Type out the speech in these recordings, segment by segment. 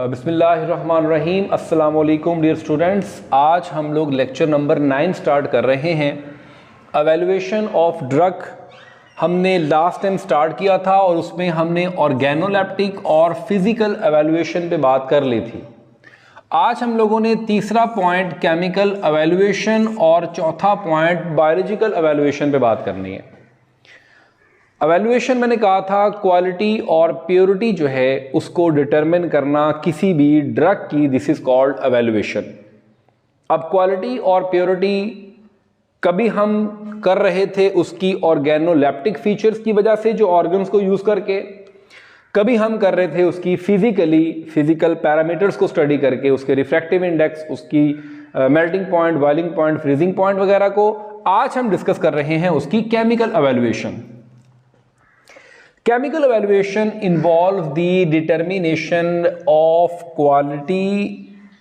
बिस्मिल्लाहिर्रहमानिर्रहीम। अस्सलाम वालेकुम डियर स्टूडेंट्स। आज हम लोग लेक्चर नंबर 9 स्टार्ट कर रहे हैं। एवेल्युएशन ऑफ ड्रग हमने लास्ट टाइम स्टार्ट किया था और उसमें हमने ऑर्गेनोलेप्टिक और फिजिकल एवेल्युएशन पे बात कर ली थी। आज हम लोगों ने तीसरा पॉइंट केमिकल एवेल्युएशन और चौथा पॉइंट बायोलॉजिकल एवेल्युएशन पे बात करनी है। एवेल्युएशन मैंने कहा था क्वालिटी और प्योरिटी जो है उसको डिटरमिन करना किसी भी ड्रग की, दिस इज कॉल्ड एवेल्युएशन। अब क्वालिटी और प्योरिटी कभी हम कर रहे थे उसकी ऑर्गेनोलेप्टिक फीचर्स की वजह से जो ऑर्गन्स को यूज करके, कभी हम कर रहे थे उसकी फिजिकल पैरामीटर्स को स्टडी करके, उसके रिफ्रैक्टिव इंडेक्स, उसकी melting point, boiling point, freezing point वगैरह को। आज हम डिस्कस कर रहे हैं उसकी chemical evaluation. Chemical evaluation involves the determination of quality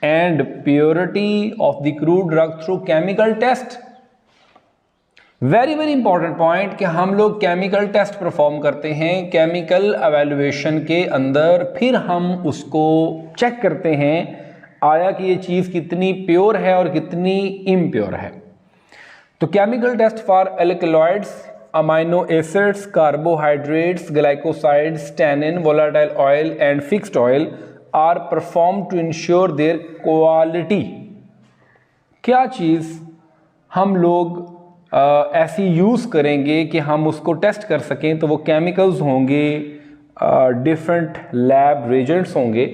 and purity of the crude drug through chemical test. very important point कि हम लोग केमिकल टेस्ट परफॉर्म करते हैं केमिकल एवेल्युएशन के अंदर, फिर हम उसको चेक करते हैं आया कि ये चीज़ कितनी प्योर है और कितनी इम्प्योर है। तो chemical test for alkaloids, amino acids, carbohydrates, glycosides, tannin, volatile oil and fixed oil are performed to ensure their quality। क्या चीज़ हम लोग ऐसी यूज़ करेंगे कि हम उसको टेस्ट कर सकें? तो वो केमिकल्स होंगे, डिफरेंट लैब रिएजेंट्स होंगे,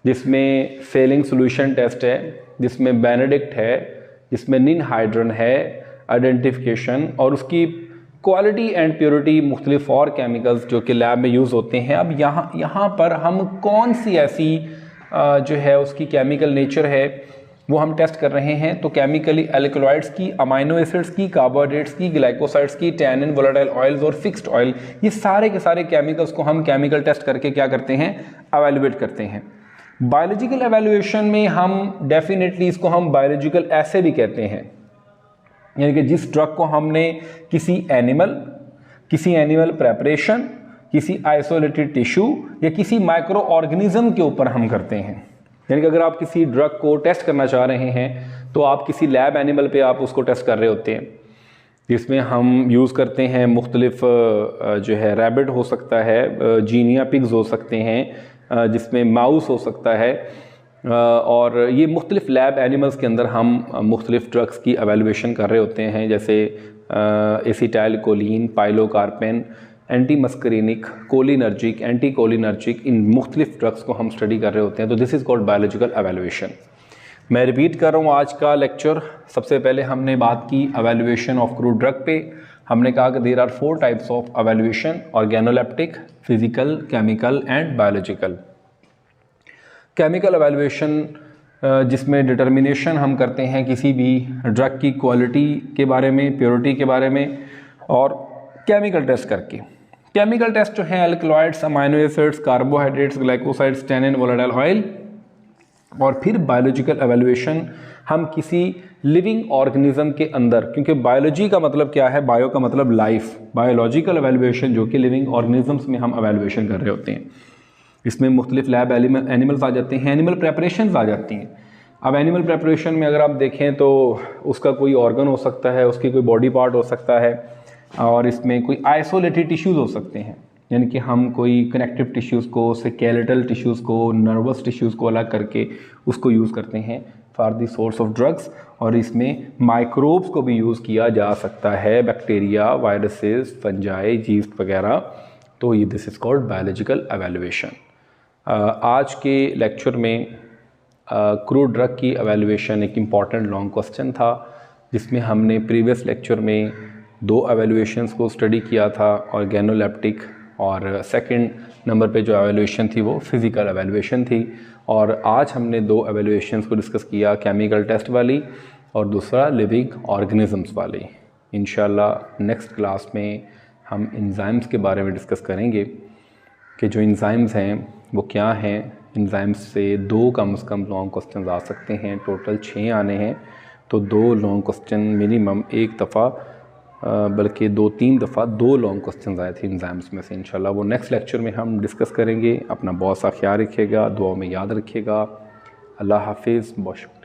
जिसमें सेलिंग सोल्यूशन टेस्ट है, जिसमें बेनेडिक्ट है, जिसमें निनहाइड्रन है, आइडेंटिफिकेशन, और उसकी क्वालिटी एंड प्योरिटी, मुख्तलिफ और केमिकल्स जो कि लैब में यूज़ होते हैं। अब यहाँ पर हम कौन सी ऐसी जो है उसकी केमिकल नेचर है वो हम टेस्ट कर रहे हैं। तो केमिकली एल्कलॉइड्स की, अमाइनो एसिड्स की, कार्बोहाइड्रेट्स की, ग्लाइकोसाइड्स की, टैनिन, वोलेटाइल ऑयल्स और फिक्स्ड ऑयल, ये सारे के सारे केमिकल्स को हम केमिकल टेस्ट करके क्या करते हैं? एवेल्युएट करते हैं। बायोलॉजिकल एवेल्युएशन में हम डेफिनेटली इसको हम बायोलॉजिकल ऐसे भी कहते हैं, यानी कि जिस ड्रग को हमने किसी एनिमल प्रेपरेशन, किसी आइसोलेटेड टिश्यू या किसी माइक्रो ऑर्गेनिज्म के ऊपर हम करते हैं। यानी कि अगर आप किसी ड्रग को टेस्ट करना चाह रहे हैं तो आप किसी लैब एनिमल पे आप उसको टेस्ट कर रहे होते हैं, जिसमें हम यूज़ करते हैं मुख्तलिफ जो है रैबिट हो सकता है, जीनिया पिग्स हो सकते हैं, जिसमें माउस हो सकता है, और ये मुख्तलिफ लैब एनिमल्स के अंदर हम मुख्तलिफ ड्रग्स की एवेल्युएशन कर रहे होते हैं, जैसे acetyl choline, pilocarpine, anti muscarinic, cholinergic, anti cholinergic, इन मुख्तलिफ ड्रग्स को हम स्टडी कर रहे होते हैं। तो this is called biological evaluation. मैं रिपीट कर रहा हूँ आज का लेक्चर। सबसे पहले हमने बात की एवेल्युएशन ऑफ क्रूड ड्रग पे। हमने कहा कि there are 4 types of evaluation: organoleptic, physical, chemical and biological. Chemical evaluation जिसमें डिटर्मिनेशन हम करते हैं किसी भी ड्रग की क्वालिटी के बारे में, प्योरिटी के बारे में, और केमिकल टेस्ट करके। केमिकल टेस्ट जो है alkaloids, amino acids, carbohydrates, glycosides, tannin, volatile oil. और फिर बायोलॉजिकल एवेल्युएशन हम किसी लिविंग ऑर्गेनिज्म के अंदर, क्योंकि बायोलॉजी का मतलब क्या है? बायो का मतलब लाइफ। बायोलॉजिकल एवेल्युएशन जो कि लिविंग ऑर्गेनिजम्स में हम एवेल्युएशन कर रहे होते हैं, इसमें मुख्तलिफ लैब एनिमल्स आ जाते हैं, एनिमल प्रेपरेशंस आ जाती हैं। अब एनिमल प्रेपरेशन में अगर आप देखें तो उसका कोई ऑर्गन हो सकता है, उसकी कोई बॉडी पार्ट हो सकता है, और इसमें कोई आइसोलेटेड टिश्यूज़ हो सकते हैं, यानी कि हम कोई कनेक्टिव टिश्यूज़ को, स्केलेटल टिश्यूज़ को, नर्वस टिश्यूज़ को अलग करके उसको यूज़ करते हैं for the source of drugs. और इसमें माइक्रोब्स को भी यूज़ किया जा सकता है, बैक्टीरिया, वायरसेस, फंजाई, जीस्ट वगैरह। तो ये this is called biological evaluation. आज के लेक्चर में क्रूड ड्रग की एवेल्युएशन एक इम्पॉर्टेंट लॉन्ग क्वेश्चन था, जिसमें हमने प्रीवियस लेक्चर में 2 एवेल्युएशंस को स्टडी किया था, ऑर्गेनोलेप्टिक, और सेकंड नंबर पे जो एवेल्युएशन थी वो फिज़िकल एवेल्युएशन थी। और आज हमने 2 एवेल्युएशंस को डिस्कस किया, केमिकल टेस्ट वाली और दूसरा लिविंग ऑर्गेनिजम्स वाली। इंशाल्लाह नेक्स्ट क्लास में हम एंजाइम्स के बारे में डिस्कस करेंगे कि जो एंजाइम्स हैं वो क्या हैं। एंजाइम्स से 2 कम से कम लॉन्ग क्वेश्चन आ सकते हैं, टोटल 6 आने हैं। तो 2 लॉन्ग क्वेश्चन मिनिमम एक दफ़ा बल्कि 2-3 दफ़ा 2 लॉन्ग क्वेश्चन आए थे एग्ज़ाम्स में से। इंशाल्लाह वो नेक्स्ट लेक्चर में हम डिस्कस करेंगे। अपना बहुत सा ख्याल रखिएगा, दुआ में याद रखिएगा। अल्लाह हाफिज़। बहुत शुक्रिया।